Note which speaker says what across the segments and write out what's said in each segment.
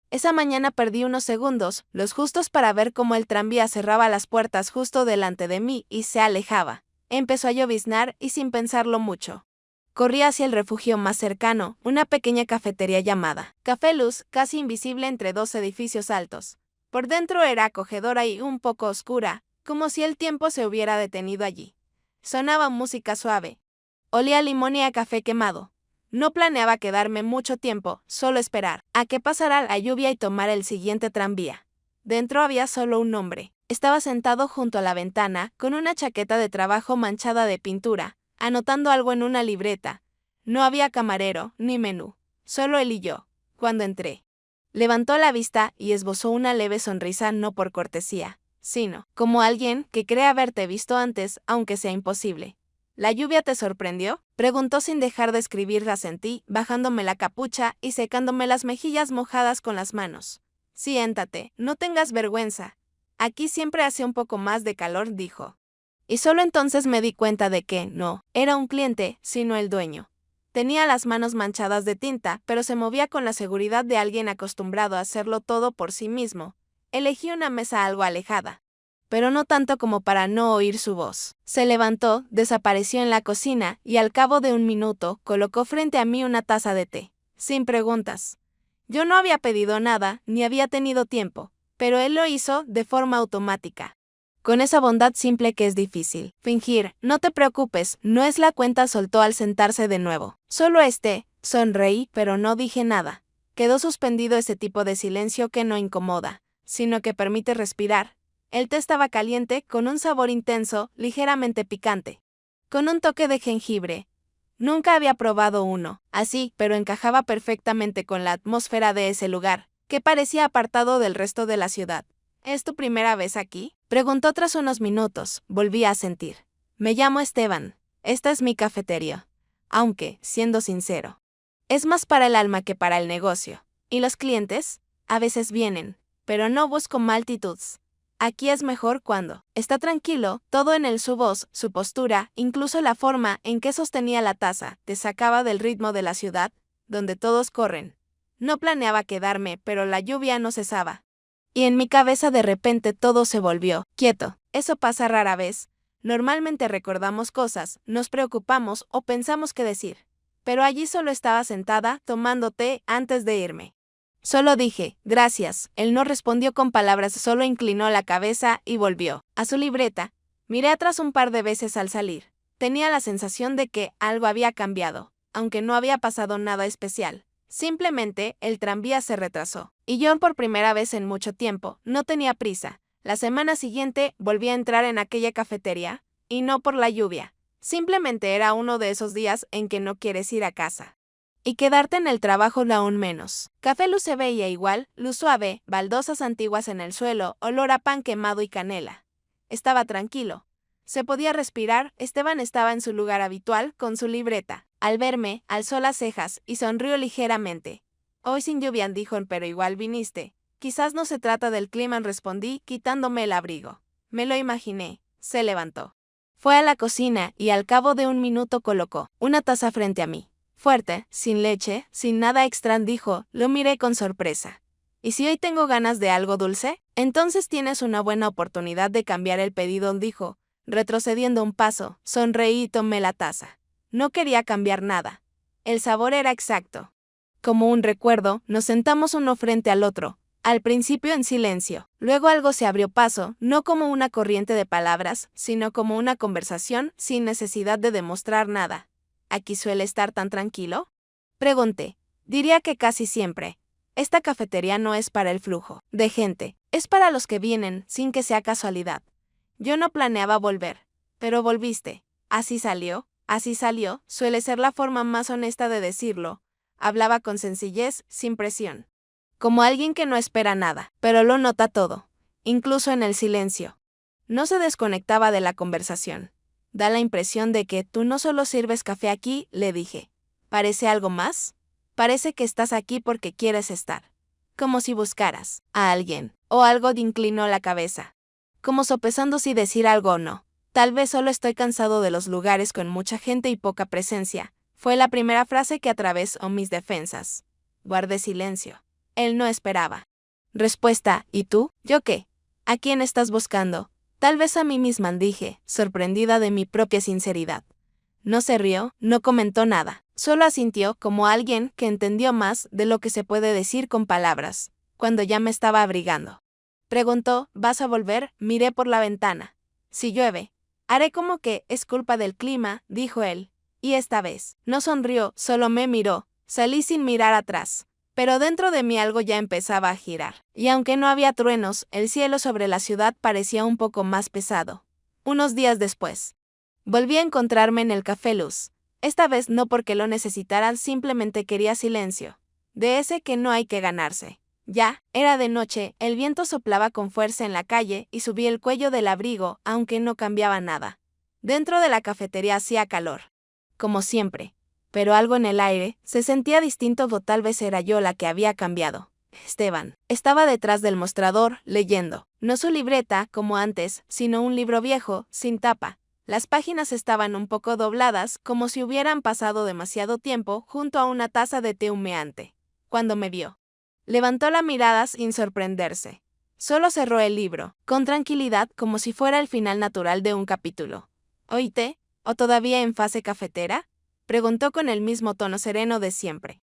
Speaker 1: Esa mañana perdí unos segundos, los justos para ver cómo el tranvía cerraba las puertas justo delante de mí y se alejaba. Empezó a lloviznar y sin pensarlo mucho. Corrí hacia el refugio más cercano, una pequeña cafetería llamada Café Luz, casi invisible entre dos edificios altos. Por dentro era acogedora y un poco oscura, como si el tiempo se hubiera detenido allí. Sonaba música suave. Olía a limón y a café quemado. No planeaba quedarme mucho tiempo, solo esperar a que pasara la lluvia y tomar el siguiente tranvía. Dentro había solo un hombre. Estaba sentado junto a la ventana, con una chaqueta de trabajo manchada de pintura, anotando algo en una libreta. No había camarero, ni menú. Solo él y yo. Cuando entré, levantó la vista y esbozó una leve sonrisa no por cortesía, sino como alguien que cree haberte visto antes, aunque sea imposible. ¿La lluvia te sorprendió?, preguntó sin dejar de escribir asentí, bajándome la capucha y secándome las mejillas mojadas con las manos. Siéntate, no tengas vergüenza. Aquí siempre hace un poco más de calor, dijo. Y solo entonces me di cuenta de que no era un cliente, sino el dueño. Tenía las manos manchadas de tinta, pero se movía con la seguridad de alguien acostumbrado a hacerlo todo por sí mismo. Elegí una mesa algo alejada, pero no tanto como para no oír su voz. Se levantó, desapareció en la cocina y al cabo de un minuto colocó frente a mí una taza de té, sin preguntas. Yo no había pedido nada, ni había tenido tiempo, pero él lo hizo de forma automática. Con esa bondad simple que es difícil fingir. No te preocupes, no es la cuenta, soltó al sentarse de nuevo. Solo sonreí, pero no dije nada. Quedó suspendido ese tipo de silencio que no incomoda, sino que permite respirar. El té estaba caliente, con un sabor intenso, ligeramente picante, con un toque de jengibre. Nunca había probado uno así, pero encajaba perfectamente con la atmósfera de ese lugar, que parecía apartado del resto de la ciudad. ¿Es tu primera vez aquí?, preguntó tras unos minutos. Volví a sentir. Me llamo Esteban. Esta es mi cafetería. Aunque, siendo sincero, es más para el alma que para el negocio. ¿Y los clientes? A veces vienen, pero no busco multitudes. Aquí es mejor cuando está tranquilo, todo en él, su voz, su postura, incluso la forma en que sostenía la taza, te sacaba del ritmo de la ciudad, donde todos corren. No planeaba quedarme, pero la lluvia no cesaba. Y en mi cabeza de repente todo se volvió quieto. Eso pasa rara vez. Normalmente recordamos cosas, nos preocupamos o pensamos qué decir. Pero allí solo estaba sentada, tomando té antes de irme. Solo dije, gracias. Él no respondió con palabras, solo inclinó la cabeza y volvió a su libreta. Miré atrás un par de veces al salir. Tenía la sensación de que algo había cambiado, aunque no había pasado nada especial. Simplemente, el tranvía se retrasó. Y yo, por primera vez en mucho tiempo, no tenía prisa. La semana siguiente volví a entrar en aquella cafetería, y no por la lluvia. Simplemente era uno de esos días en que no quieres ir a casa. Y quedarte en el trabajo aún menos. Café Luz se veía igual, luz suave, baldosas antiguas en el suelo, olor a pan quemado y canela. Estaba tranquilo. Se podía respirar. Esteban estaba en su lugar habitual, con su libreta. Al verme, alzó las cejas y sonrió ligeramente. Hoy sin lluvia, dijo, pero igual viniste. Quizás no se trata del clima, respondí, quitándome el abrigo. Me lo imaginé. Se levantó. Fue a la cocina y al cabo de un minuto colocó una taza frente a mí. Fuerte, sin leche, sin nada extra, dijo. Lo miré con sorpresa. ¿Y si hoy tengo ganas de algo dulce? Entonces tienes una buena oportunidad de cambiar el pedido, dijo. Retrocediendo un paso, sonreí y tomé la taza. No quería cambiar nada. El sabor era exacto. Como un recuerdo, nos sentamos uno frente al otro, al principio en silencio. Luego algo se abrió paso, no como una corriente de palabras, sino como una conversación, sin necesidad de demostrar nada. ¿Aquí suele estar tan tranquilo?, pregunté. Diría que casi siempre. Esta cafetería no es para el flujo de gente, es para los que vienen, sin que sea casualidad. Yo no planeaba volver, pero volviste. Así salió, suele ser la forma más honesta de decirlo. Hablaba con sencillez, sin presión. Como alguien que no espera nada, pero lo nota todo, incluso en el silencio. No se desconectaba de la conversación. Da la impresión de que tú no solo sirves café aquí, le dije. ¿Parece algo más? Parece que estás aquí porque quieres estar. Como si buscaras a alguien, o algo. Inclinó la cabeza, como sopesando si decir algo o no. Tal vez solo estoy cansado de los lugares con mucha gente y poca presencia. Fue la primera frase que atravesó mis defensas. Guardé silencio. él no esperaba. Respuesta: ¿y tú? ¿Yo qué? ¿A quién estás buscando? Tal vez a mí misma, dije, sorprendida de mi propia sinceridad. No se rió, no comentó nada, solo asintió como alguien que entendió más de lo que se puede decir con palabras, cuando ya me estaba abrigando. Preguntó: ¿vas a volver? Miré por la ventana. Si llueve, haré como que es culpa del clima, dijo él. Y esta vez, no sonrió, solo me miró. Salí sin mirar atrás. Pero dentro de mí algo ya empezaba a girar. Y aunque no había truenos, el cielo sobre la ciudad parecía un poco más pesado. Unos días después, volví a encontrarme en el Café Luz. Esta vez no porque lo necesitara, simplemente quería silencio. De ese que no hay que ganarse. Ya, era de noche, el viento soplaba con fuerza en la calle y subí el cuello del abrigo, aunque no cambiaba nada. Dentro de la cafetería hacía calor. Como siempre. Pero algo en el aire se sentía distinto, o tal vez era yo la que había cambiado. Esteban estaba detrás del mostrador, leyendo. No su libreta, como antes, sino un libro viejo, sin tapa. Las páginas estaban un poco dobladas, como si hubieran pasado demasiado tiempo junto a una taza de té humeante. Cuando me vio, levantó la mirada sin sorprenderse. Solo cerró el libro, con tranquilidad, como si fuera el final natural de un capítulo. ¿Oíste? ¿O todavía en fase cafetera? Preguntó con el mismo tono sereno de siempre.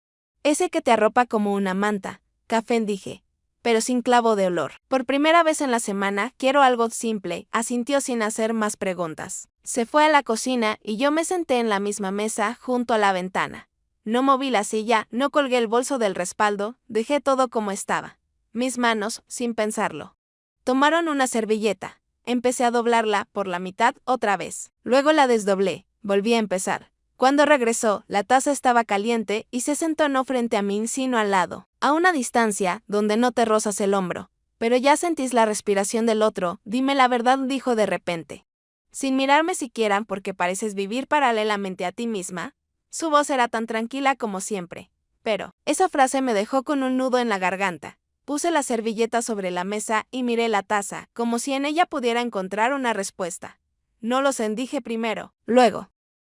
Speaker 1: Ese que te arropa como una manta, café, dije, pero sin clavo de olor. Por primera vez en la semana quiero algo simple, asintió sin hacer más preguntas. Se fue a la cocina y yo me senté en la misma mesa junto a la ventana. No moví la silla, no colgué el bolso del respaldo, dejé todo como estaba. Mis manos, sin pensarlo, tomaron una servilleta. Empecé a doblarla por la mitad otra vez. Luego la desdoblé, volví a empezar. Cuando regresó, la taza estaba caliente y se sentó no frente a mí, sino al lado, a una distancia donde no te rozas el hombro. Pero ya sentís la respiración del otro, dime la verdad, dijo de repente. Sin mirarme siquiera, porque pareces vivir paralelamente a ti misma. Su voz era tan tranquila como siempre. Pero, esa frase me dejó con un nudo en la garganta. Puse la servilleta sobre la mesa y miré la taza, como si en ella pudiera encontrar una respuesta. No lo sé, dije primero, luego.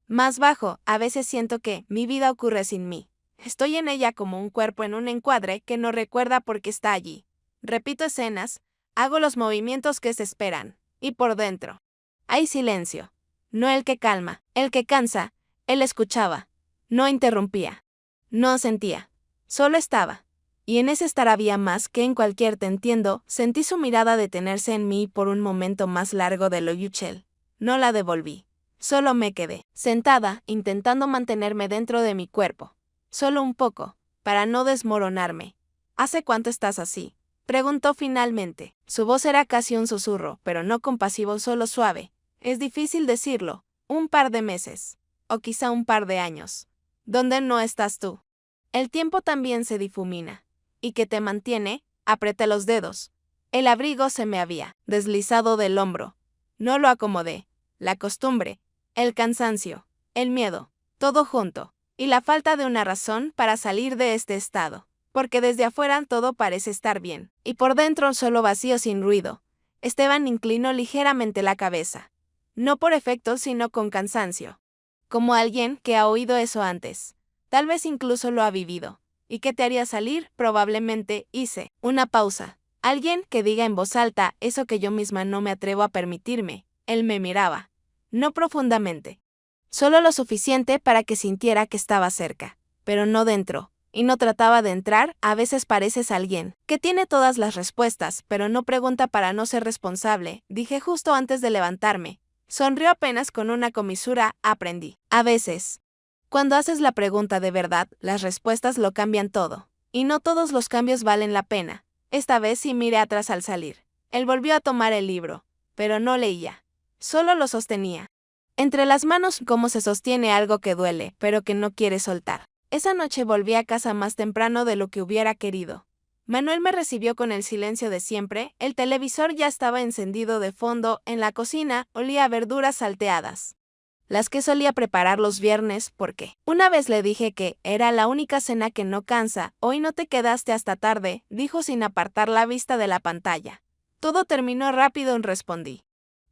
Speaker 1: Más bajo, a veces siento que mi vida ocurre sin mí. Estoy en ella como un cuerpo en un encuadre que no recuerda por qué está allí. Repito escenas, hago los movimientos que se esperan. Y por dentro hay silencio. No el que calma, el que cansa. Él escuchaba. No interrumpía. No sentía. Solo estaba. Y en ese estar había más que en cualquier te entiendo. Sentí su mirada detenerse en mí por un momento más largo de lo usual. No la devolví. Solo me quedé, sentada, intentando mantenerme dentro de mi cuerpo. Solo un poco, para no desmoronarme. ¿Hace cuánto estás así?, preguntó finalmente. Su voz era casi un susurro, pero no compasivo, solo suave. Es difícil decirlo. Un par de meses. O quizá un par de años. ¿Dónde no estás tú? El tiempo también se difumina. ¿Y qué te mantiene? Apreté los dedos. El abrigo se me había deslizado del hombro. No lo acomodé. La costumbre. El cansancio, el miedo, todo junto, y la falta de una razón para salir de este estado, porque desde afuera todo parece estar bien, y por dentro solo vacío sin ruido. Esteban inclinó ligeramente la cabeza, no por efecto sino con cansancio, como alguien que ha oído eso antes, tal vez incluso lo ha vivido. ¿Y qué te haría salir? Probablemente, hice una pausa. Alguien que diga en voz alta eso que yo misma no me atrevo a permitirme. Él me miraba. No profundamente. Solo lo suficiente para que sintiera que estaba cerca, pero no dentro, y no trataba de entrar. A veces pareces alguien que tiene todas las respuestas, pero no pregunta para no ser responsable, dije justo antes de levantarme. Sonrió apenas con una comisura, aprendí. A veces, cuando haces la pregunta de verdad, las respuestas lo cambian todo. Y no todos los cambios valen la pena. Esta vez sí miré atrás al salir. Él volvió a tomar el libro, pero no leía. Solo lo sostenía. Entre las manos, como se sostiene algo que duele, pero que no quiere soltar. Esa noche volví a casa más temprano de lo que hubiera querido. Manuel me recibió con el silencio de siempre, el televisor ya estaba encendido de fondo, en la cocina olía a verduras salteadas. Las que solía preparar los viernes, porque una vez le dije que era la única cena que no cansa. Hoy no te quedaste hasta tarde, dijo sin apartar la vista de la pantalla. Todo terminó rápido, respondí,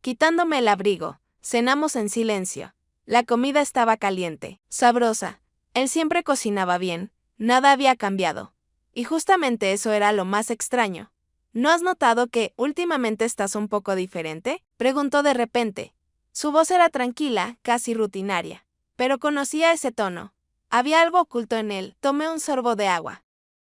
Speaker 1: quitándome el abrigo. Cenamos en silencio. La comida estaba caliente, sabrosa. Él siempre cocinaba bien, nada había cambiado. Y justamente eso era lo más extraño. ¿No has notado que últimamente estás un poco diferente?, preguntó de repente. Su voz era tranquila, casi rutinaria. Pero conocía ese tono. Había algo oculto en él. Tomé un sorbo de agua.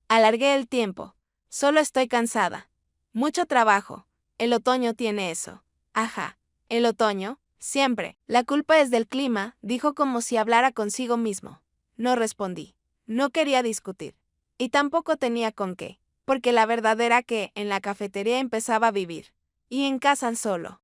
Speaker 1: Alargué el tiempo. Solo estoy cansada. Mucho trabajo. El otoño tiene eso. Ajá. El otoño, siempre. La culpa es del clima, dijo como si hablara consigo mismo. No respondí. No quería discutir. Y tampoco tenía con qué, porque la verdad era que en la cafetería empezaba a vivir. Y en casa solo.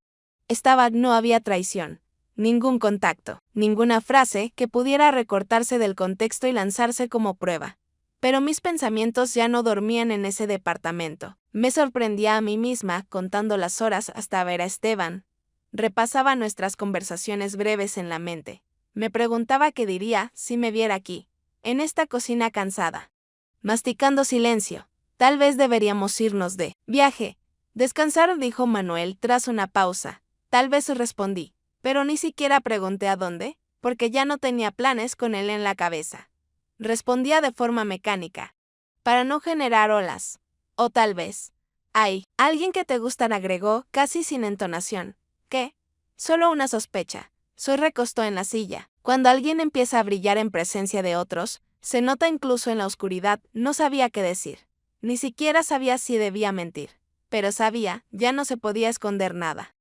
Speaker 1: No había traición. Ningún contacto. Ninguna frase que pudiera recortarse del contexto y lanzarse como prueba. Pero mis pensamientos ya no dormían en ese departamento. Me sorprendía a mí misma contando las horas hasta ver a Esteban. Repasaba nuestras conversaciones breves en la mente. Me preguntaba qué diría si me viera aquí, en esta cocina cansada. Masticando silencio. Tal vez deberíamos irnos de viaje. Descansar, dijo Manuel tras una pausa. Tal vez respondí, pero ni siquiera pregunté a dónde, porque ya no tenía planes con él en la cabeza. Respondía de forma mecánica, para no generar olas. O tal vez, ay, alguien que te gustan, agregó, casi sin entonación. ¿Qué? Solo una sospecha. Se recostó en la silla. Cuando alguien empieza a brillar en presencia de otros, se nota incluso en la oscuridad. No sabía qué decir. Ni siquiera sabía si debía mentir. Pero sabía, ya no se podía esconder nada.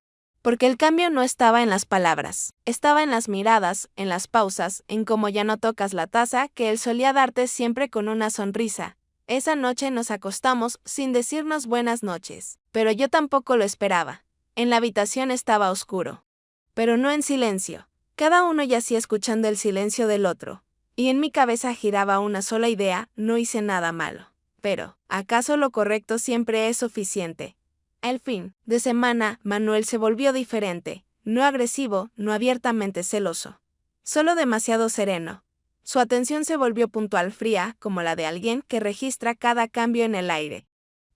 Speaker 1: Porque el cambio no estaba en las palabras, estaba en las miradas, en las pausas, en cómo ya no tocas la taza que él solía darte siempre con una sonrisa. Esa noche nos acostamos sin decirnos buenas noches, pero yo tampoco lo esperaba. En la habitación estaba oscuro. Pero no en silencio. Cada uno yacía escuchando el silencio del otro. Y en mi cabeza giraba una sola idea: no hice nada malo. Pero, ¿acaso lo correcto siempre es suficiente? El fin de semana, Manuel se volvió diferente, no agresivo, no abiertamente celoso. Solo demasiado sereno. Su atención se volvió puntual, fría, como la de alguien que registra cada cambio en el aire.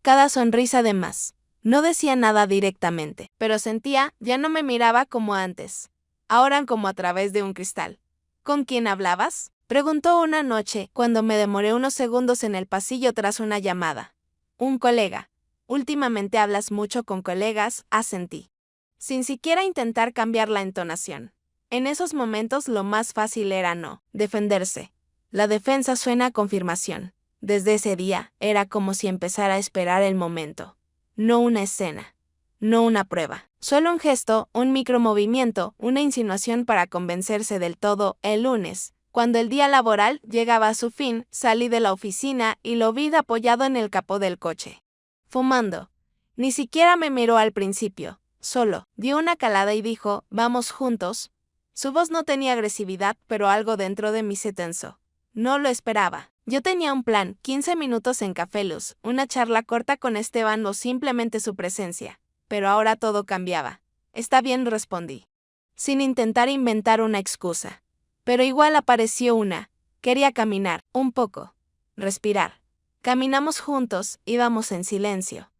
Speaker 1: Cada sonrisa de más. No decía nada directamente, pero sentía, ya no me miraba como antes. Ahora como a través de un cristal. ¿Con quién hablabas?, preguntó una noche, cuando me demoré unos segundos en el pasillo tras una llamada. Un colega. Últimamente hablas mucho con colegas, asentí. Sin siquiera intentar cambiar la entonación. En esos momentos lo más fácil era no defenderse. La defensa suena a confirmación. Desde ese día, era como si empezara a esperar el momento. No una escena. No una prueba. Solo un gesto, un micromovimiento, una insinuación para convencerse del todo. El lunes, cuando el día laboral llegaba a su fin, salí de la oficina y lo vi apoyado en el capó del coche. Fumando. Ni siquiera me miró al principio, solo dio una calada y dijo, «Vamos juntos». Su voz no tenía agresividad, pero algo dentro de mí se tensó. No lo esperaba. Yo tenía un plan: 15 minutos en Café Luz, una charla corta con Esteban o simplemente su presencia. Pero ahora todo cambiaba. «Está bien», respondí, sin intentar inventar una excusa. Pero igual apareció una. Quería caminar, un poco. Respirar. Caminamos juntos, íbamos en silencio.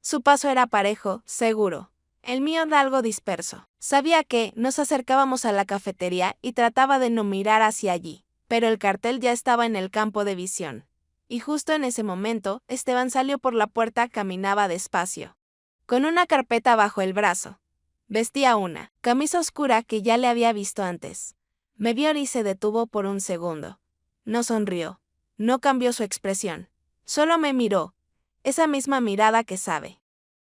Speaker 1: Su paso era parejo, seguro. El mío era algo disperso. Sabía que nos acercábamos a la cafetería y trataba de no mirar hacia allí, pero el cartel ya estaba en el campo de visión. Y justo en ese momento, Esteban salió por la puerta, caminaba despacio, con una carpeta bajo el brazo. Vestía una camisa oscura que ya le había visto antes. Me vio y se detuvo por un segundo. No sonrió. No cambió su expresión. Solo me miró. Esa misma mirada que sabe.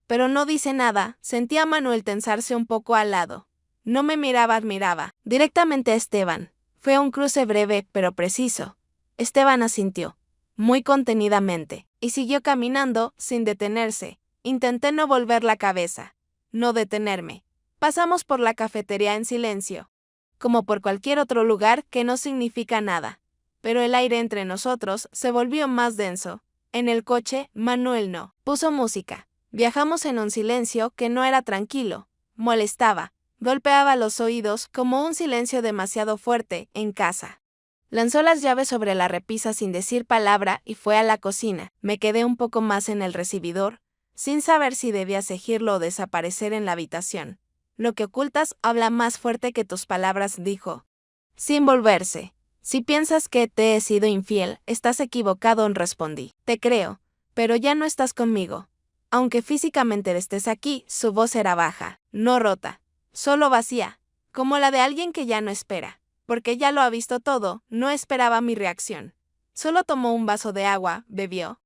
Speaker 1: Pero no dice nada. Sentía a Manuel tensarse un poco al lado. No me miraba, admiraba. Directamente a Esteban. Fue un cruce breve, pero preciso. Esteban asintió. Muy contenidamente. Y siguió caminando, sin detenerse. Intenté no volver la cabeza. No detenerme. Pasamos por la cafetería en silencio. Como por cualquier otro lugar que no significa nada. Pero el aire entre nosotros se volvió más denso. En el coche, Manuel no puso música. Viajamos en un silencio que no era tranquilo. Molestaba. Golpeaba los oídos como un silencio demasiado fuerte en casa. Lanzó las llaves sobre la repisa sin decir palabra y fue a la cocina. Me quedé un poco más en el recibidor, sin saber si debía seguirlo o desaparecer en la habitación. Lo que ocultas habla más fuerte que tus palabras, dijo. Sin volverse. Si piensas que te he sido infiel, estás equivocado, respondí. Te creo, pero ya no estás conmigo. Aunque físicamente estés aquí, su voz era baja, no rota, solo vacía, como la de alguien que ya no espera. Porque ya lo ha visto todo, no esperaba mi reacción. Solo tomó un vaso de agua, bebió.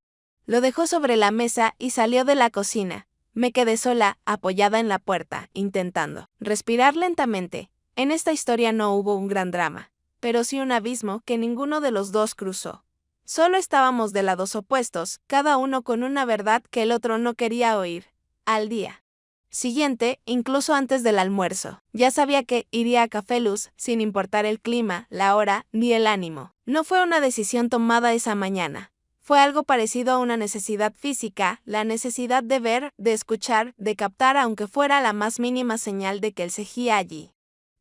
Speaker 1: Lo dejó sobre la mesa y salió de la cocina. Me quedé sola, apoyada en la puerta, intentando respirar lentamente. En esta historia no hubo un gran drama, pero sí un abismo que ninguno de los dos cruzó. Solo estábamos de lados opuestos, cada uno con una verdad que el otro no quería oír. Al día siguiente, incluso antes del almuerzo, ya sabía que iría a Café Luz, sin importar el clima, la hora, ni el ánimo. No fue una decisión tomada esa mañana. Fue algo parecido a una necesidad física, la necesidad de ver, de escuchar, de captar aunque fuera la más mínima señal de que él seguía allí.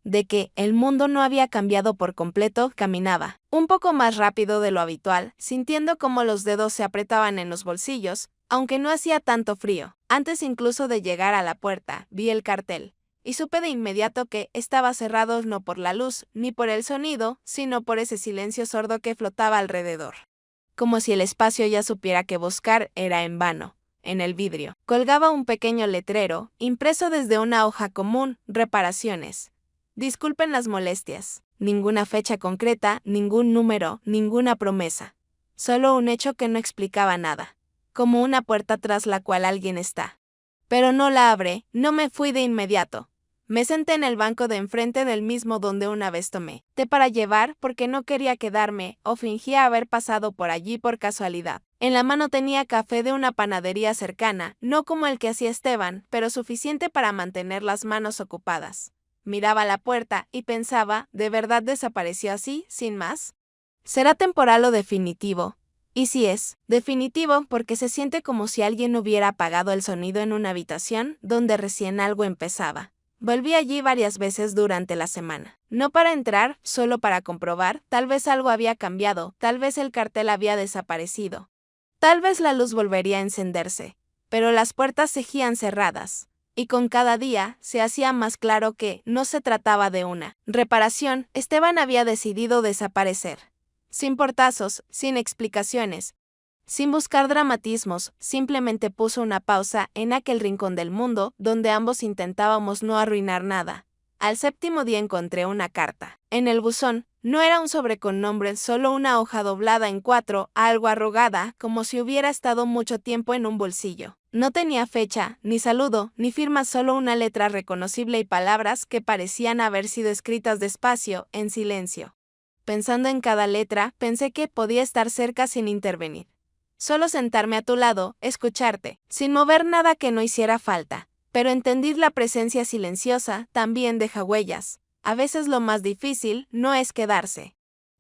Speaker 1: De que el mundo no había cambiado por completo. Caminaba un poco más rápido de lo habitual, sintiendo cómo los dedos se apretaban en los bolsillos, aunque no hacía tanto frío. Antes incluso de llegar a la puerta, vi el cartel, y supe de inmediato que estaba cerrado no por la luz, ni por el sonido, sino por ese silencio sordo que flotaba alrededor. Como si el espacio ya supiera que buscar era en vano. En el vidrio colgaba un pequeño letrero, impreso desde una hoja común: reparaciones. Disculpen las molestias. Ninguna fecha concreta, ningún número, ninguna promesa. Solo un hecho que no explicaba nada. Como una puerta tras la cual alguien está. Pero no la abré, no me fui de inmediato. Me senté en el banco de enfrente del mismo donde una vez tomé té para llevar porque no quería quedarme o fingía haber pasado por allí por casualidad. En la mano tenía café de una panadería cercana, no como el que hacía Esteban, pero suficiente para mantener las manos ocupadas. Miraba la puerta y pensaba, ¿de verdad desapareció así, sin más? ¿Será temporal o definitivo? Y si es definitivo, porque se siente como si alguien hubiera apagado el sonido en una habitación donde recién algo empezaba. Volví allí varias veces durante la semana. No para entrar, solo para comprobar, tal vez algo había cambiado, tal vez el cartel había desaparecido. Tal vez la luz volvería a encenderse, pero las puertas seguían cerradas. Y con cada día se hacía más claro que no se trataba de una reparación. Esteban había decidido desaparecer. Sin portazos, sin explicaciones, sin buscar dramatismos, simplemente puso una pausa en aquel rincón del mundo donde ambos intentábamos no arruinar nada. Al séptimo día encontré una carta. En el buzón, no era un sobre con nombre, solo una hoja doblada en 4, algo arrugada, como si hubiera estado mucho tiempo en un bolsillo. No tenía fecha, ni saludo, ni firma, solo una letra reconocible y palabras que parecían haber sido escritas despacio, en silencio. Pensando en cada letra, pensé que podía estar cerca sin intervenir. Solo sentarme a tu lado, escucharte, sin mover nada que no hiciera falta. Pero entendí la presencia silenciosa también deja huellas. A veces lo más difícil no es quedarse,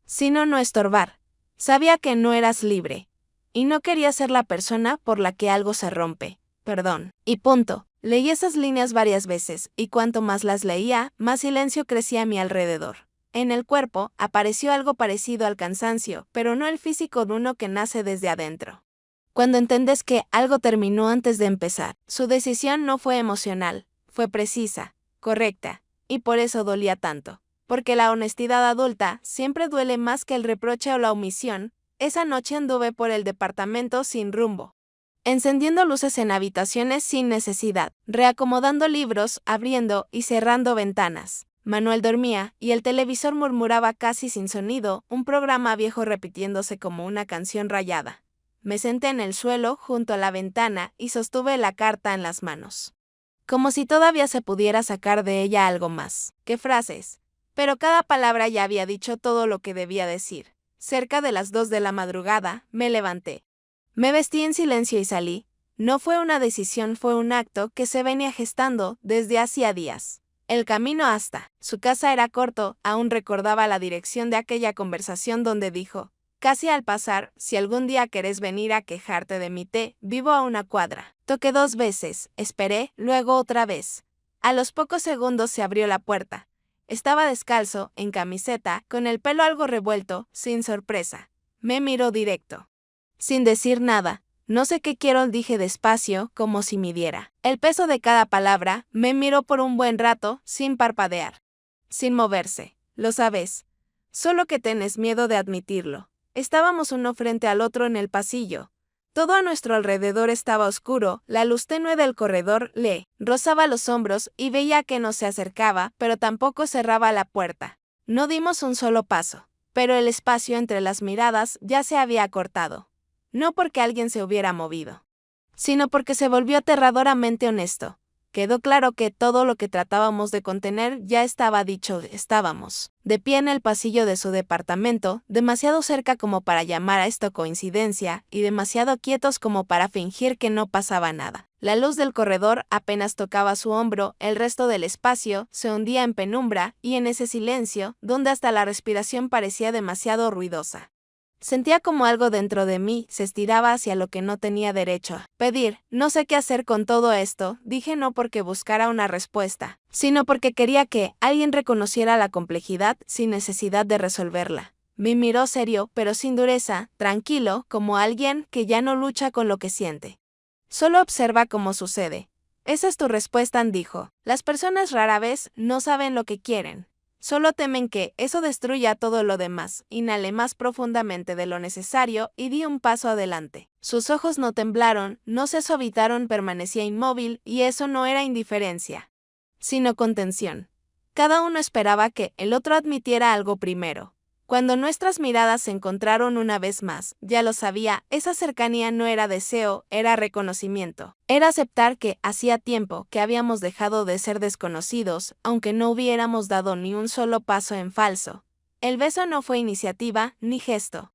Speaker 1: sino no estorbar. Sabía que no eras libre. Y no quería ser la persona por la que algo se rompe. Perdón. Y punto. Leí esas líneas varias veces, y cuanto más las leía, más silencio crecía a mi alrededor. En el cuerpo apareció algo parecido al cansancio, pero no el físico de uno que nace desde adentro. Cuando entiendes que algo terminó antes de empezar, su decisión no fue emocional, fue precisa, correcta, y por eso dolía tanto. Porque la honestidad adulta siempre duele más que el reproche o la omisión. Esa noche anduve por el departamento sin rumbo, encendiendo luces en habitaciones sin necesidad, reacomodando libros, abriendo y cerrando ventanas. Manuel dormía, y el televisor murmuraba casi sin sonido, un programa viejo repitiéndose como una canción rayada. Me senté en el suelo junto a la ventana y sostuve la carta en las manos. Como si todavía se pudiera sacar de ella algo más. ¿Qué frases? Pero cada palabra ya había dicho todo lo que debía decir. Cerca de las 2 de la madrugada, me levanté. Me vestí en silencio y salí. No fue una decisión, fue un acto que se venía gestando desde hacía días. El camino hasta su casa era corto, aún recordaba la dirección de aquella conversación donde dijo: casi al pasar, si algún día querés venir a quejarte de mi té, vivo a una cuadra. Toqué 2 veces, esperé, luego otra vez. A los pocos segundos se abrió la puerta. Estaba descalzo, en camiseta, con el pelo algo revuelto, sin sorpresa. Me miró directo. Sin decir nada. No sé qué quiero, dije despacio, como si midiera el peso de cada palabra. Me miró por un buen rato, sin parpadear, sin moverse. Lo sabes. Solo que tienes miedo de admitirlo. Estábamos uno frente al otro en el pasillo. Todo a nuestro alrededor estaba oscuro, la luz tenue del corredor le rozaba los hombros y veía que no se acercaba, pero tampoco cerraba la puerta. No dimos un solo paso, pero el espacio entre las miradas ya se había acortado. No porque alguien se hubiera movido, sino porque se volvió aterradoramente honesto. Quedó claro que todo lo que tratábamos de contener ya estaba dicho. Estábamos de pie en el pasillo de su departamento, demasiado cerca como para llamar a esto coincidencia, y demasiado quietos como para fingir que no pasaba nada. La luz del corredor apenas tocaba su hombro, el resto del espacio se hundía en penumbra, y en ese silencio, donde hasta la respiración parecía demasiado ruidosa. Sentía como algo dentro de mí se estiraba hacia lo que no tenía derecho a pedir. No sé qué hacer con todo esto, dije no porque buscara una respuesta, sino porque quería que alguien reconociera la complejidad sin necesidad de resolverla. Me miró serio, pero sin dureza, tranquilo, como alguien que ya no lucha con lo que siente. Solo observa cómo sucede. Esa es tu respuesta, dijo. Las personas rara vez no saben lo que quieren. Solo temen que eso destruya todo lo demás. Inhalé más profundamente de lo necesario y di un paso adelante. Sus ojos no temblaron, no se suavitaron, permanecía inmóvil, y eso no era indiferencia, sino contención. Cada uno esperaba que el otro admitiera algo primero. Cuando nuestras miradas se encontraron una vez más, ya lo sabía, esa cercanía no era deseo, era reconocimiento. Era aceptar que hacía tiempo que habíamos dejado de ser desconocidos, aunque no hubiéramos dado ni un solo paso en falso. El beso no fue iniciativa, ni gesto,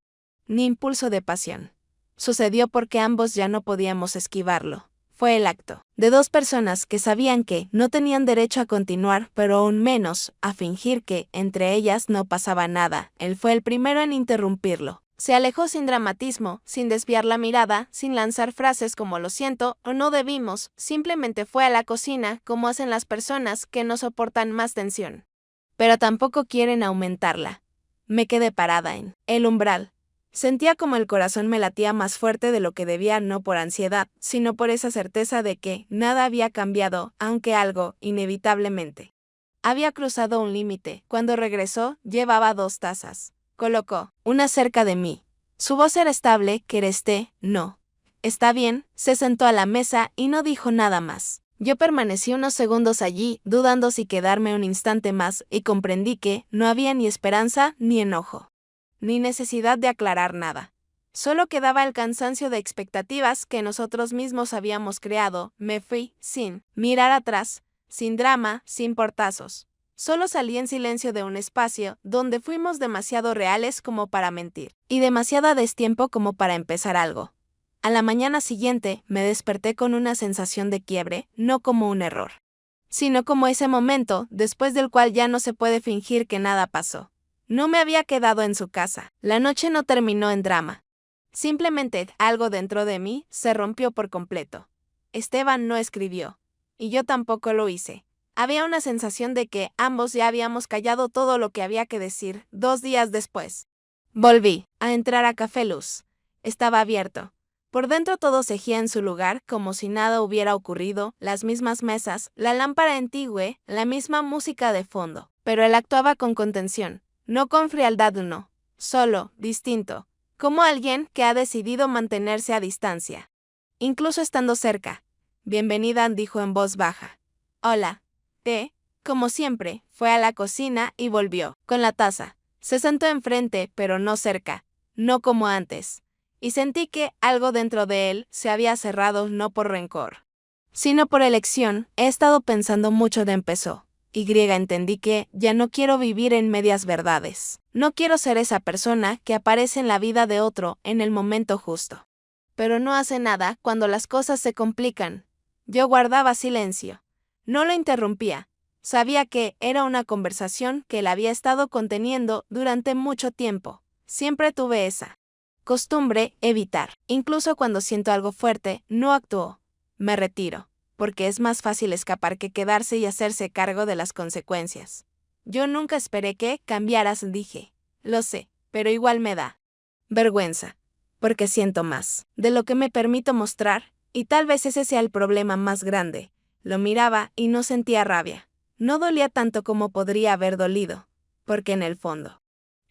Speaker 1: ni impulso de pasión. Sucedió porque ambos ya no podíamos esquivarlo. Fue el acto de dos personas que sabían que no tenían derecho a continuar, pero aún menos a fingir que entre ellas no pasaba nada. Él fue el primero en interrumpirlo. Se alejó sin dramatismo, sin desviar la mirada, sin lanzar frases como lo siento o no debimos, simplemente fue a la cocina como hacen las personas que no soportan más tensión, pero tampoco quieren aumentarla. Me quedé parada en el umbral. Sentía como el corazón me latía más fuerte de lo que debía, no por ansiedad, sino por esa certeza de que nada había cambiado, aunque algo, inevitablemente, había cruzado un límite. Cuando regresó, llevaba 2 tazas. Colocó una cerca de mí. Su voz era estable, ¿quieres té? No. Está bien, se sentó a la mesa y no dijo nada más. Yo permanecí unos segundos allí, dudando si quedarme un instante más, y comprendí que no había ni esperanza ni enojo, ni necesidad de aclarar nada. Solo quedaba el cansancio de expectativas que nosotros mismos habíamos creado. Me fui, sin mirar atrás, sin drama, sin portazos. Solo salí en silencio de un espacio donde fuimos demasiado reales como para mentir, y demasiado a destiempo como para empezar algo. A la mañana siguiente me desperté con una sensación de quiebre, no como un error, sino como ese momento después del cual ya no se puede fingir que nada pasó. No me había quedado en su casa. La noche no terminó en drama. Simplemente algo dentro de mí se rompió por completo. Esteban no escribió, y yo tampoco lo hice. Había una sensación de que ambos ya habíamos callado todo lo que había que decir. 2 días después, volví a entrar a Café Luz. Estaba abierto. Por dentro todo seguía en su lugar, como si nada hubiera ocurrido, las mismas mesas, la lámpara antigua, la misma música de fondo. Pero él actuaba con contención. No con frialdad, no. Solo, distinto. Como alguien que ha decidido mantenerse a distancia. Incluso estando cerca. Bienvenida, dijo en voz baja. Hola. Té, como siempre, fue a la cocina y volvió, con la taza. Se sentó enfrente, pero no cerca. No como antes. Y sentí que algo dentro de él se había cerrado no por rencor, sino por elección. He estado pensando mucho de empezó. Entendí que ya no quiero vivir en medias verdades. No quiero ser esa persona que aparece en la vida de otro en el momento justo, pero no hace nada cuando las cosas se complican. Yo guardaba silencio. No lo interrumpía. Sabía que era una conversación que él había estado conteniendo durante mucho tiempo. Siempre tuve esa costumbre, evitar. Incluso cuando siento algo fuerte, no actúo. Me retiro, porque es más fácil escapar que quedarse y hacerse cargo de las consecuencias. Yo nunca esperé que cambiaras, dije. Lo sé, pero igual me da vergüenza, porque siento más de lo que me permito mostrar, y tal vez ese sea el problema más grande. Lo miraba y no sentía rabia. No dolía tanto como podría haber dolido, porque en el fondo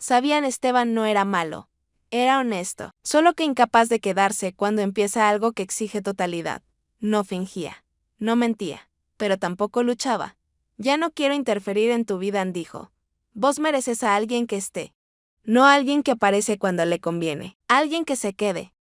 Speaker 1: Sabían Esteban no era malo. Era honesto, solo que incapaz de quedarse cuando empieza algo que exige totalidad. No fingía. No mentía. Pero tampoco luchaba. Ya no quiero interferir en tu vida, dijo. Vos mereces a alguien que esté. No a alguien que aparece cuando le conviene. Alguien que se quede.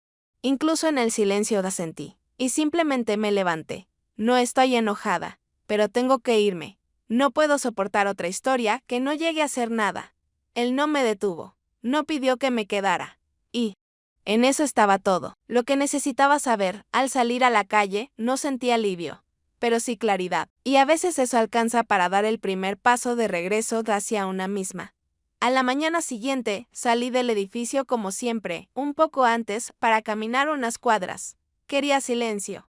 Speaker 1: Incluso en el silencio asentí. Y simplemente me levanté. No estoy enojada, pero tengo que irme. No puedo soportar otra historia que no llegue a ser nada. Él no me detuvo. No pidió que me quedara. Y en eso estaba todo. Lo que necesitaba saber, al salir a la calle, no sentí alivio, pero sí claridad. Y a veces eso alcanza para dar el primer paso de regreso hacia una misma. A la mañana siguiente, salí del edificio como siempre, un poco antes, para caminar unas cuadras. Quería silencio.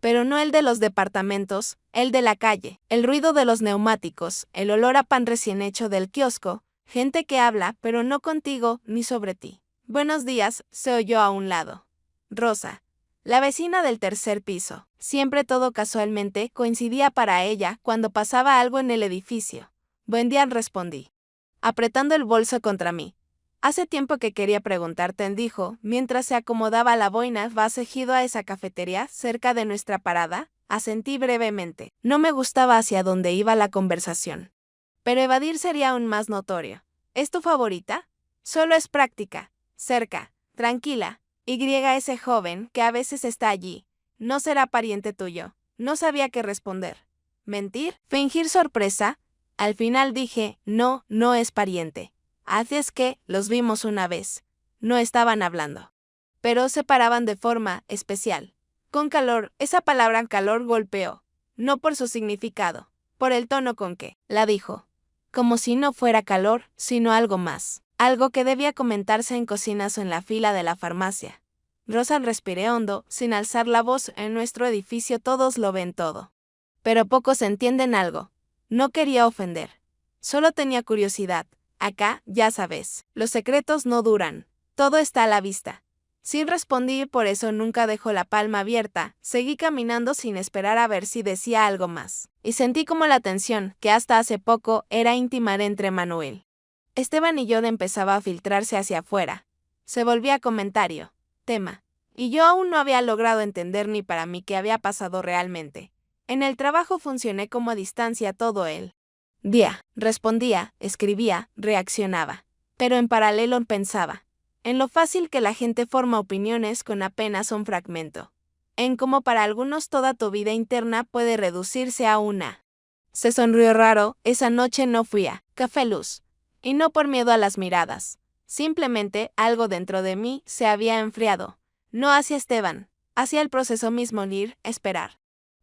Speaker 1: Pero no el de los departamentos, el de la calle, el ruido de los neumáticos, el olor a pan recién hecho del kiosco, gente que habla, pero no contigo ni sobre ti. Buenos días, se oyó a un lado. Rosa, la vecina del tercer piso. Siempre todo casualmente coincidía para ella cuando pasaba algo en el edificio. Buen día, respondí, apretando el bolso contra mí. Hace tiempo que quería preguntarte, dijo, mientras se acomodaba la boina. ¿Vas seguido a esa cafetería cerca de nuestra parada? Asentí brevemente. No me gustaba hacia dónde iba la conversación. Pero evadir sería aún más notorio. ¿Es tu favorita? Solo es práctica. Cerca. Tranquila. Ese joven que a veces está allí. No será pariente tuyo. No sabía qué responder. ¿Mentir? ¿Fingir sorpresa? Al final dije, no, no es pariente. Así es que, los vimos una vez. No estaban hablando. Pero se paraban de forma especial. Con calor, esa palabra calor golpeó. No por su significado, por el tono con que la dijo. Como si no fuera calor, sino algo más. Algo que debía comentarse en cocinas o en la fila de la farmacia. Rosa, respiré hondo, sin alzar la voz. En nuestro edificio todos lo ven todo. Pero pocos entienden algo. No quería ofender. Solo tenía curiosidad. Acá, ya sabes, los secretos no duran. Todo está a la vista. Sin responder, por eso nunca dejó la palma abierta. Seguí caminando sin esperar a ver si decía algo más. Y sentí como la tensión, que hasta hace poco era íntima entre Manuel, Esteban y yo, empezaba a filtrarse hacia afuera. Se volvía comentario, tema. Y yo aún no había logrado entender ni para mí qué había pasado realmente. En el trabajo funcioné como a distancia todo el día. Respondía, escribía, reaccionaba. Pero en paralelo pensaba en lo fácil que la gente forma opiniones con apenas un fragmento. En cómo para algunos toda tu vida interna puede reducirse a una. Se sonrió raro. Esa noche no fui a Café Luz. Y no por miedo a las miradas. Simplemente algo dentro de mí se había enfriado. No hacia Esteban, hacia el proceso mismo, ir, esperar.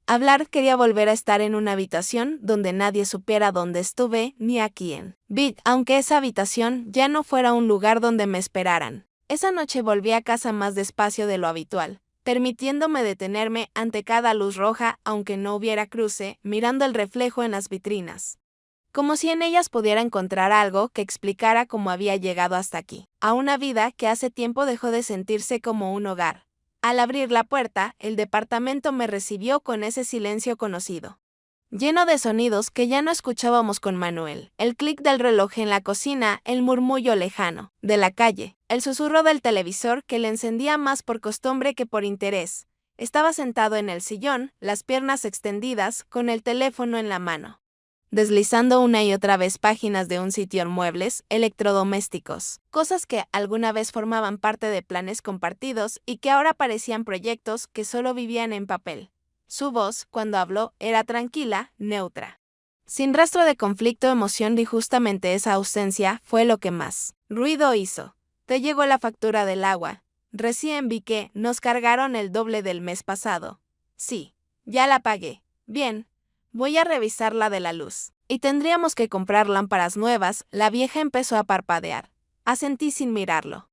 Speaker 1: Hablar. Quería volver a estar en una habitación donde nadie supiera dónde estuve ni a quién vi, aunque esa habitación ya no fuera un lugar donde me esperaran. Esa noche volví a casa más despacio de lo habitual, permitiéndome detenerme ante cada luz roja, aunque no hubiera cruce, mirando el reflejo en las vitrinas. Como si en ellas pudiera encontrar algo que explicara cómo había llegado hasta aquí, a una vida que hace tiempo dejó de sentirse como un hogar. Al abrir la puerta, el departamento me recibió con ese silencio conocido, lleno de sonidos que ya no escuchábamos con Manuel. El clic del reloj en la cocina, el murmullo lejano de la calle, el susurro del televisor que le encendía más por costumbre que por interés. Estaba sentado en el sillón, las piernas extendidas, con el teléfono en la mano, deslizando una y otra vez páginas de un sitio en muebles, electrodomésticos, cosas que alguna vez formaban parte de planes compartidos y que ahora parecían proyectos que solo vivían en papel. Su voz, cuando habló, era tranquila, neutra, sin rastro de conflicto o emoción, y justamente esa ausencia fue lo que más ruido hizo. Te llegó la factura del agua. Recién vi que nos cargaron el doble del mes pasado. Sí, ya la pagué. Bien. Voy a revisar la de la luz. Y tendríamos que comprar lámparas nuevas. La vieja empezó a parpadear. Asentí sin mirarlo.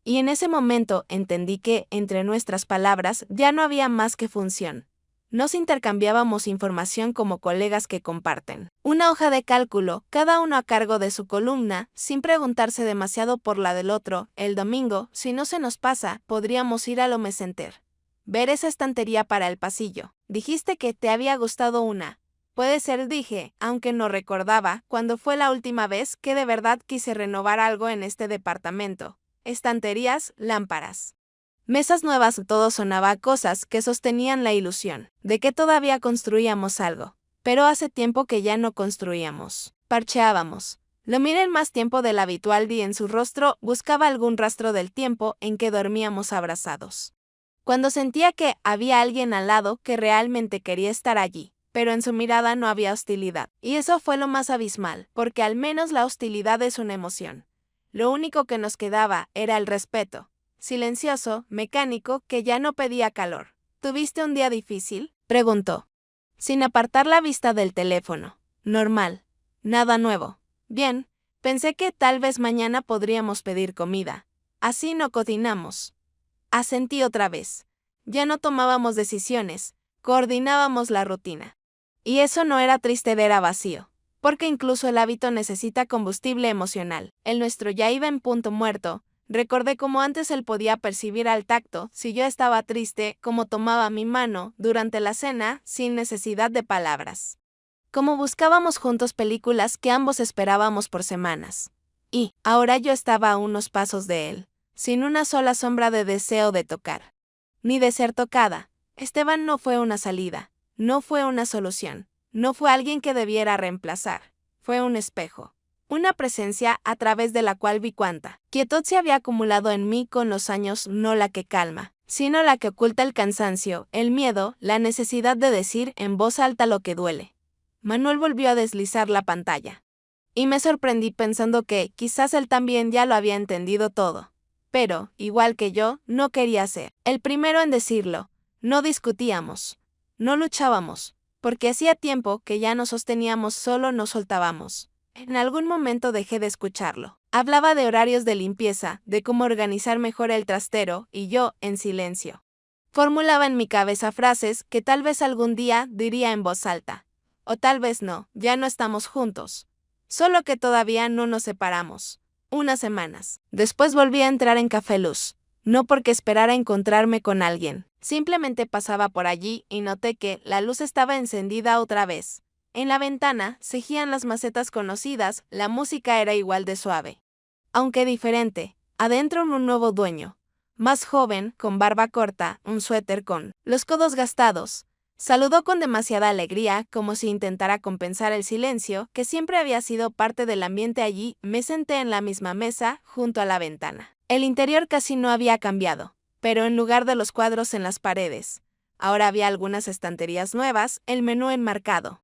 Speaker 1: Y en ese momento entendí que, entre nuestras palabras, ya no había más que función. Nos intercambiábamos información como colegas que comparten una hoja de cálculo, cada uno a cargo de su columna, sin preguntarse demasiado por la del otro. El domingo, si no se nos pasa, podríamos ir al Home Center. Ver esa estantería para el pasillo. Dijiste que te había gustado una. Puede ser, dije, aunque no recordaba cuándo fue la última vez que de verdad quise renovar algo en este departamento. Estanterías, lámparas, mesas nuevas, todo sonaba a cosas que sostenían la ilusión de que todavía construíamos algo. Pero hace tiempo que ya no construíamos. Parcheábamos. Lo miré en más tiempo del habitual y en su rostro buscaba algún rastro del tiempo en que dormíamos abrazados. Cuando sentía que había alguien al lado que realmente quería estar allí, pero en su mirada no había hostilidad. Y eso fue lo más abismal, porque al menos la hostilidad es una emoción. Lo único que nos quedaba era el respeto, silencioso, mecánico, que ya no pedía calor. ¿Tuviste un día difícil?, preguntó, sin apartar la vista del teléfono. Normal. Nada nuevo. Bien, pensé que tal vez mañana podríamos pedir comida. Así no cocinamos. Asentí otra vez. Ya no tomábamos decisiones, coordinábamos la rutina. Y eso no era triste, era vacío. Porque incluso el hábito necesita combustible emocional. El nuestro ya iba en punto muerto. Recordé cómo antes él podía percibir al tacto si yo estaba triste, cómo tomaba mi mano durante la cena sin necesidad de palabras. Cómo buscábamos juntos películas que ambos esperábamos por semanas. Y ahora yo estaba a unos pasos de él, sin una sola sombra de deseo de tocar. Ni de ser tocada. Esteban no fue una salida, no fue una solución, no fue alguien que debiera reemplazar, fue un espejo. Una presencia a través de la cual vi cuánta quietud se había acumulado en mí con los años, no la que calma, sino la que oculta el cansancio, el miedo, la necesidad de decir en voz alta lo que duele. Manuel volvió a deslizar la pantalla. Y me sorprendí pensando que quizás él también ya lo había entendido todo. Pero, igual que yo, no quería ser el primero en decirlo. No discutíamos, no luchábamos, porque hacía tiempo que ya nos sosteníamos, solo nos soltábamos. En algún momento dejé de escucharlo. Hablaba de horarios de limpieza, de cómo organizar mejor el trastero, y yo, en silencio, formulaba en mi cabeza frases que tal vez algún día diría en voz alta. O tal vez no, ya no estamos juntos. Solo que todavía no nos separamos. Unas semanas. Después volví a entrar en Café Luz. No porque esperara encontrarme con alguien. Simplemente pasaba por allí y noté que la luz estaba encendida otra vez. En la ventana cegían las macetas conocidas, la música era igual de suave. Aunque diferente, adentro un nuevo dueño. Más joven, con barba corta, un suéter con los codos gastados. Saludó con demasiada alegría, como si intentara compensar el silencio que siempre había sido parte del ambiente allí. Me senté en la misma mesa, junto a la ventana. El interior casi no había cambiado, pero en lugar de los cuadros en las paredes, ahora había algunas estanterías nuevas, el menú enmarcado.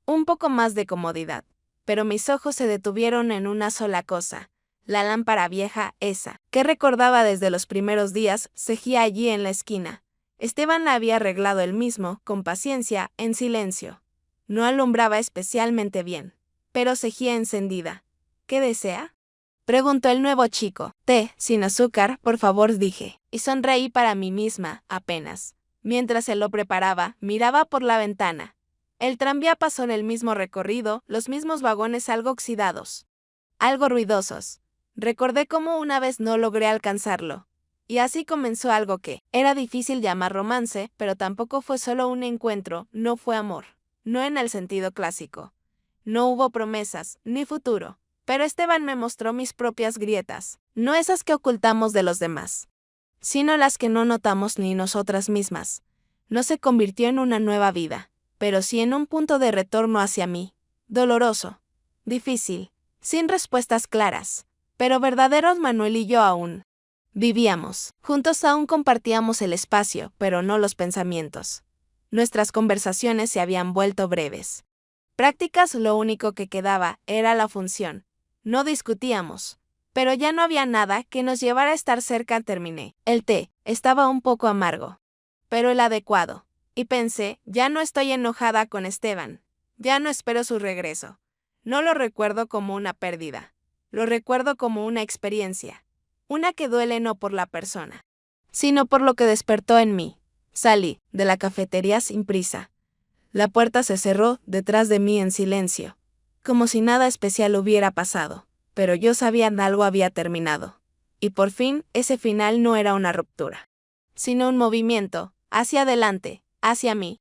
Speaker 1: Un poco más de comodidad, pero mis ojos se detuvieron en una sola cosa. La lámpara vieja esa, que recordaba desde los primeros días, cejía allí en la esquina. Esteban la había arreglado él mismo, con paciencia, en silencio. No alumbraba especialmente bien, pero cejía encendida. ¿Qué desea?, preguntó el nuevo chico. Té, sin azúcar, por favor, dije, y sonreí para mí misma, apenas. Mientras él lo preparaba, miraba por la ventana. El tranvía pasó en el mismo recorrido, los mismos vagones algo oxidados, algo ruidosos. Recordé cómo una vez no logré alcanzarlo. Y así comenzó algo que era difícil llamar romance, pero tampoco fue solo un encuentro, no fue amor. No en el sentido clásico. No hubo promesas, ni futuro. Pero Esteban me mostró mis propias grietas, no esas que ocultamos de los demás, sino las que no notamos ni nosotras mismas. No se convirtió en una nueva vida, pero sí en un punto de retorno hacia mí. Doloroso, difícil, sin respuestas claras, pero verdaderos. Manuel y yo aún vivíamos. Juntos aún compartíamos el espacio, pero no los pensamientos. Nuestras conversaciones se habían vuelto breves. Prácticas, lo único que quedaba era la función. No discutíamos, pero ya no había nada que nos llevara a estar cerca. Terminé. El té estaba un poco amargo, pero el adecuado. Y pensé, ya no estoy enojada con Esteban. Ya no espero su regreso. No lo recuerdo como una pérdida. Lo recuerdo como una experiencia. Una que duele no por la persona, sino por lo que despertó en mí. Salí de la cafetería sin prisa. La puerta se cerró detrás de mí en silencio, como si nada especial hubiera pasado, pero yo sabía que algo había terminado. Y por fin, ese final no era una ruptura, sino un movimiento, hacia adelante, hacia mí.